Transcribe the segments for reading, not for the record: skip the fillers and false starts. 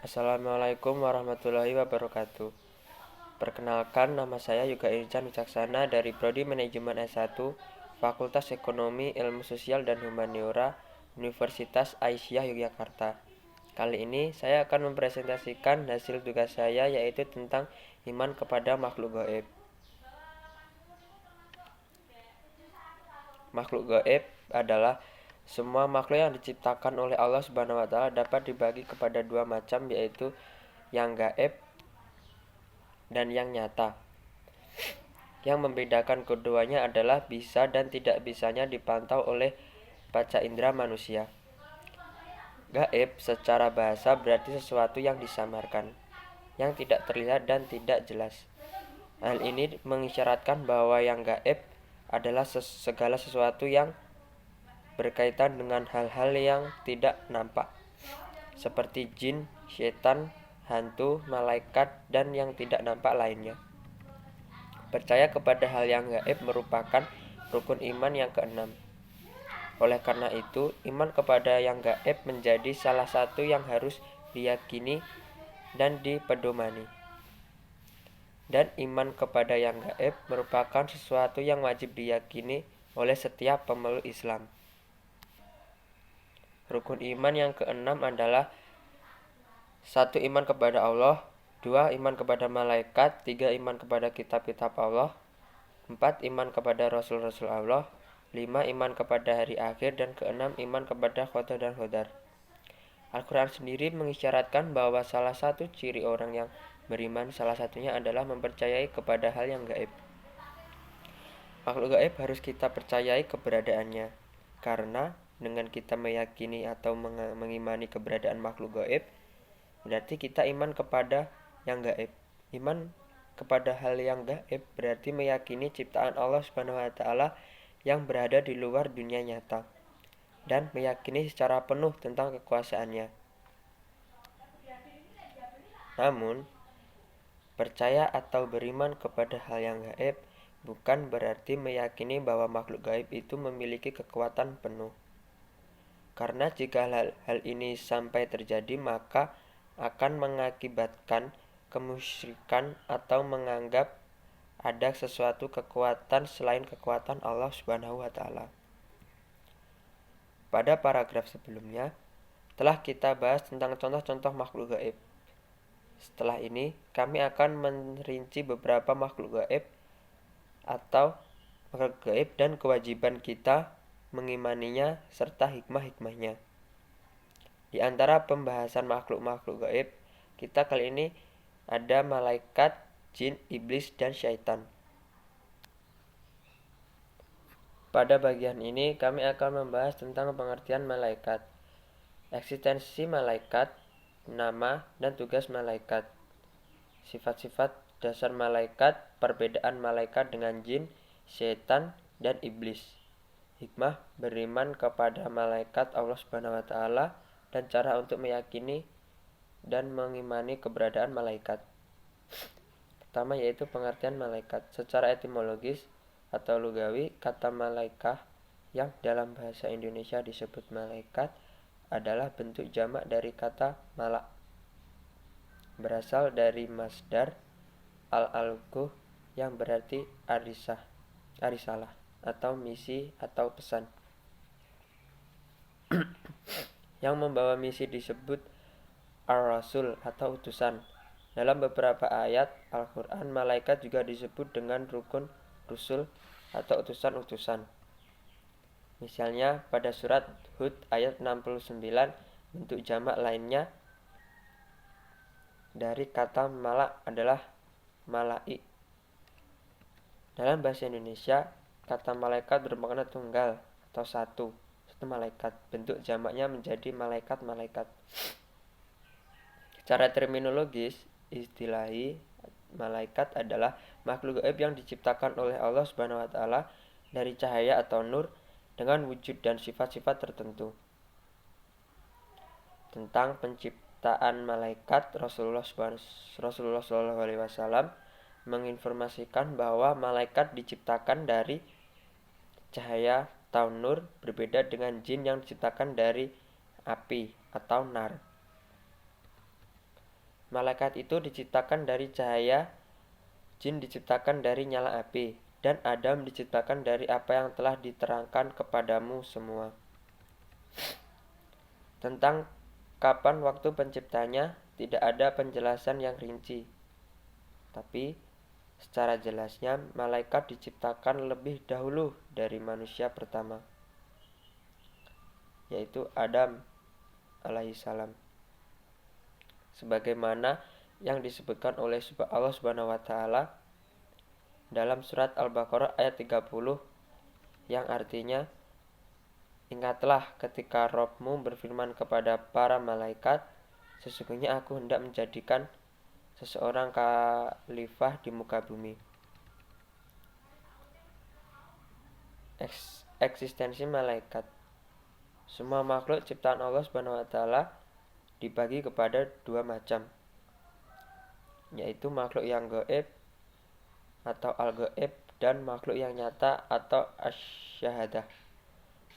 Assalamualaikum warahmatullahi wabarakatuh. Perkenalkan, nama saya Yoga Irjan Wicaksana dari Prodi Manajemen S1 Fakultas Ekonomi, Ilmu Sosial dan Humaniora Universitas Aisyah Yogyakarta. Kali ini saya akan mempresentasikan hasil tugas saya, yaitu tentang iman kepada makhluk gaib. Makhluk gaib adalah semua makhluk yang diciptakan oleh Allah Subhanahu wa taala dapat dibagi kepada dua macam, yaitu yang gaib dan yang nyata. Yang membedakan keduanya adalah bisa dan tidak bisanya dipantau oleh panca indera manusia. Gaib secara bahasa berarti sesuatu yang disamarkan, yang tidak terlihat dan tidak jelas. Hal ini mengisyaratkan bahwa yang gaib adalah segala sesuatu yang berkaitan dengan hal-hal yang tidak nampak, seperti jin, setan, hantu, malaikat, dan yang tidak nampak lainnya. Percaya kepada hal yang gaib merupakan rukun iman yang keenam. Oleh karena itu, iman kepada yang gaib menjadi salah satu yang harus diyakini dan dipedomani. Dan iman kepada yang gaib merupakan sesuatu yang wajib diyakini oleh setiap pemeluk Islam. Rukun iman yang keenam adalah 1. Iman kepada Allah, 2. Iman kepada malaikat, 3. Iman kepada kitab-kitab Allah, 4. Iman kepada Rasul-Rasul Allah, 5. Iman kepada hari akhir, dan ke-6. Iman kepada qada dan qadar. Al-Quran sendiri mengisyaratkan bahwa salah satu ciri orang yang beriman salah satunya adalah mempercayai kepada hal yang gaib. Makhluk gaib harus kita percayai keberadaannya, karena dengan kita meyakini atau mengimani keberadaan makhluk gaib, berarti kita iman kepada yang gaib. Iman kepada hal yang gaib berarti meyakini ciptaan Allah Subhanahu wa taala yang berada di luar dunia nyata dan meyakini secara penuh tentang kekuasaannya. Namun, percaya atau beriman kepada hal yang gaib bukan berarti meyakini bahwa makhluk gaib itu memiliki kekuatan penuh. Karena jika hal ini sampai terjadi, maka akan mengakibatkan kemusyrikan atau menganggap ada sesuatu kekuatan selain kekuatan Allah Subhanahu wa taala. Pada paragraf sebelumnya telah kita bahas tentang contoh-contoh makhluk gaib. Setelah ini kami akan merinci beberapa makhluk gaib atau makhluk gaib dan kewajiban kita mengimaninya serta hikmah-hikmahnya. Di antara pembahasan makhluk-makhluk gaib kita kali ini ada malaikat, jin, iblis, dan syaitan. Pada bagian ini kami akan membahas tentang pengertian malaikat, eksistensi malaikat, nama dan tugas malaikat, sifat-sifat dasar malaikat, perbedaan malaikat dengan jin, syaitan, dan iblis, hikmah beriman kepada malaikat Allah Subhanahu wa taala, dan cara untuk meyakini dan mengimani keberadaan malaikat. Pertama yaitu pengertian malaikat. Secara etimologis atau lugawi, kata malaikah yang dalam bahasa Indonesia disebut malaikat adalah bentuk jamak dari kata malak. Berasal dari masdar al-alquh yang berarti arisalah atau misi atau pesan. Yang membawa misi disebut ar-rasul atau utusan. Dalam beberapa ayat Al-Quran, malaikat juga disebut dengan rukun rusul atau utusan-utusan. Misalnya pada surat Hud ayat 69, bentuk jamak lainnya dari kata malak adalah malai. Dalam bahasa Indonesia, kata malaikat bermakna tunggal atau satu malaikat. Bentuk jamaknya menjadi malaikat-malaikat. Secara terminologis, istilahi malaikat adalah makhluk gaib yang diciptakan oleh Allah Subhanahu wa taala dari cahaya atau nur dengan wujud dan sifat-sifat tertentu. Tentang penciptaan malaikat, Rasulullah SAW menginformasikan bahwa malaikat diciptakan dari cahaya atau nur, berbeda dengan jin yang diciptakan dari api atau nar. malaikat itu diciptakan dari cahaya, jin diciptakan dari nyala api, dan Adam diciptakan dari apa yang telah diterangkan kepadamu semua. Tentang kapan waktu penciptanya tidak ada penjelasan yang rinci. Tapi secara jelasnya malaikat diciptakan lebih dahulu dari manusia pertama, yaitu Adam alaihissalam. Sebagaimana yang disebutkan oleh Allah Subhanahu wa taala dalam surat Al-Baqarah ayat 30 yang artinya, ingatlah ketika Rabb-mu berfirman kepada para malaikat, sesungguhnya aku hendak menjadikan seseorang khalifah di muka bumi. Eksistensi malaikat. Semua makhluk ciptaan Allah Subhanahu wa taala dibagi kepada dua macam, yaitu makhluk yang gaib atau al-gaib dan makhluk yang nyata atau asy-syahadah.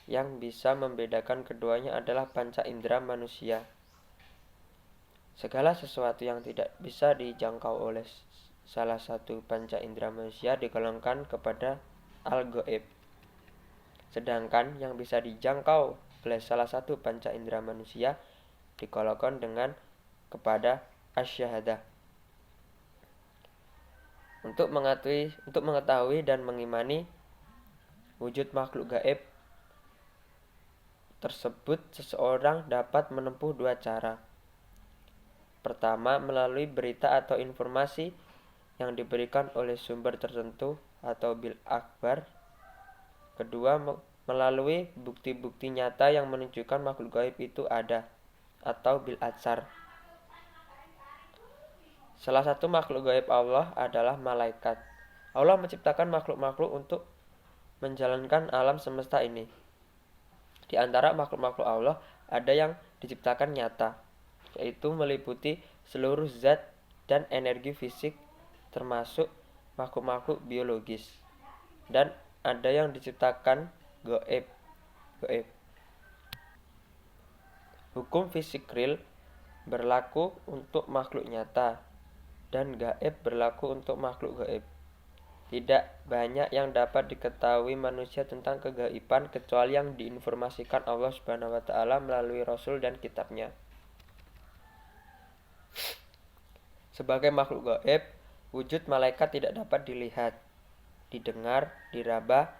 Yang bisa membedakan keduanya adalah panca indera manusia. Segala sesuatu yang tidak bisa dijangkau oleh salah satu panca indera manusia digolongkan kepada al-gaib. Sedangkan yang bisa dijangkau oleh salah satu panca indera manusia digolongkan dengan kepada asy-syahadah. Untuk mengetahui dan mengimani wujud makhluk gaib tersebut, seseorang dapat menempuh dua cara. Pertama, melalui berita atau informasi yang diberikan oleh sumber tertentu atau bil akhbar. Kedua, melalui bukti-bukti nyata yang menunjukkan makhluk gaib itu ada atau bil atsar. Salah satu makhluk gaib Allah adalah malaikat. Allah menciptakan makhluk-makhluk untuk menjalankan alam semesta ini. Di antara makhluk-makhluk Allah ada yang diciptakan nyata, yaitu meliputi seluruh zat dan energi fisik termasuk makhluk-makhluk biologis. Dan ada yang diciptakan gaib. Hukum fisik real berlaku untuk makhluk nyata dan gaib berlaku untuk makhluk gaib. Tidak banyak yang dapat diketahui manusia tentang kegaiban kecuali yang diinformasikan Allah Subhanahu wa taala melalui Rasul dan kitabnya. Sebagai makhluk gaib, wujud malaikat tidak dapat dilihat, didengar, diraba,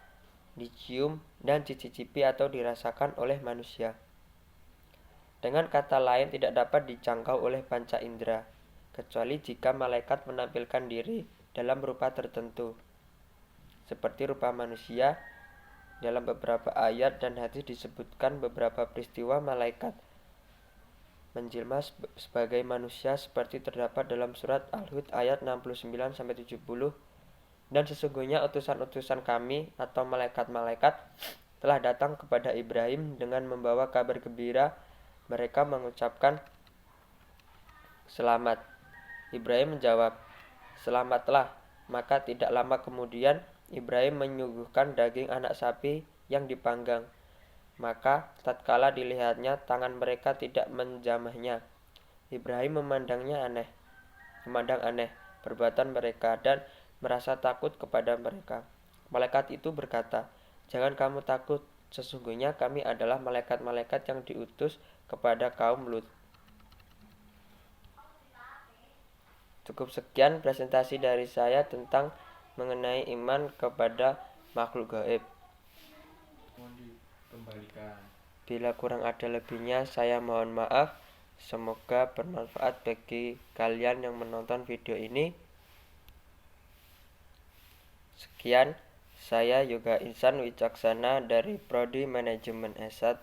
dicium, dan dicicipi atau dirasakan oleh manusia. Dengan kata lain, tidak dapat dijangkau oleh panca indera, kecuali jika malaikat menampilkan diri dalam rupa tertentu, seperti rupa manusia. Dalam beberapa ayat dan hadis disebutkan beberapa peristiwa malaikat menjelma sebagai manusia, seperti terdapat dalam surat Al-Hud ayat 69-70. Dan sesungguhnya utusan-utusan kami atau malaikat-malaikat telah datang kepada Ibrahim dengan membawa kabar gembira. Mereka mengucapkan selamat. Ibrahim menjawab, selamatlah. Maka tidak lama kemudian Ibrahim menyuguhkan daging anak sapi yang dipanggang. Maka tatkala dilihatnya, tangan mereka tidak menjamahnya. Ibrahim memandang aneh perbuatan mereka dan merasa takut kepada mereka. Malaikat itu berkata, jangan kamu takut, sesungguhnya kami adalah malaikat-malaikat yang diutus kepada kaum Lut. Cukup sekian presentasi dari saya tentang mengenai iman kepada makhluk gaib. Bila kurang ada lebihnya, saya mohon maaf. Semoga bermanfaat bagi kalian yang menonton video ini. Sekian, saya Yoga Insan Wicaksana dari Prodi Manajemen S1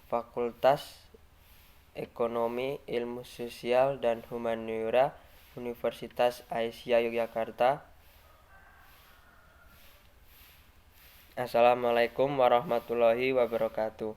Fakultas Ekonomi, Ilmu Sosial dan Humaniora Universitas Aisyah Yogyakarta. Assalamualaikum warahmatullahi wabarakatuh.